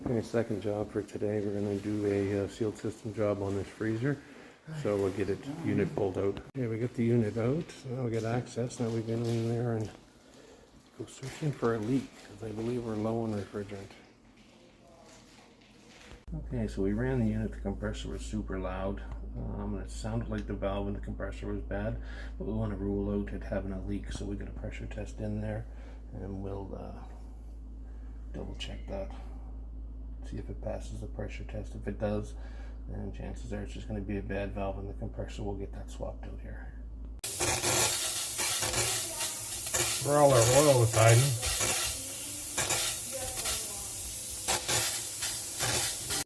Okay, second job for today. We're going to do a sealed system job on this freezer. So we'll get it unit pulled out. Yeah, we got the unit out. Now we get access. Now we get in there and go searching for a leak because I believe we're low on refrigerant. Okay, so we ran the unit. The compressor was super loud. It sounded like the valve in the compressor was bad, but we want to rule out it having a leak. So we got a pressure test in there, and we'll double check that. See if it passes the pressure test. If it does, then chances are it's just going to be a bad valve in the compressor. We'll get that swapped out here. Where all our oil was hiding.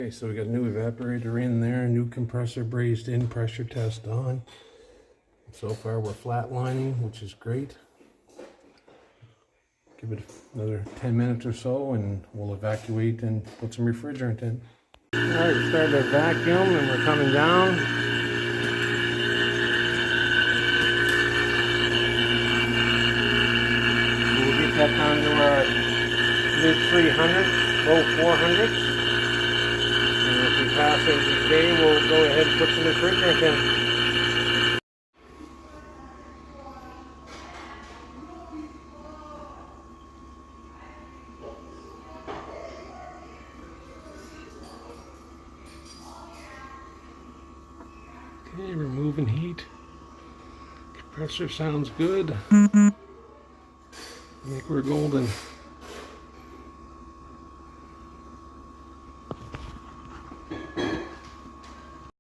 Okay, so we got a new evaporator in there, new compressor brazed in, pressure test on. So far we're flatlining, which is great. Give it another 10 minutes or so and we'll evacuate and put some refrigerant in. Alright, we started to vacuum and we're coming down. We'll get that down to our mid 300s, low 400s. And if we pass it today, we'll go ahead and put some refrigerant in. Okay, removing heat. Compressor sounds good. I think we're golden.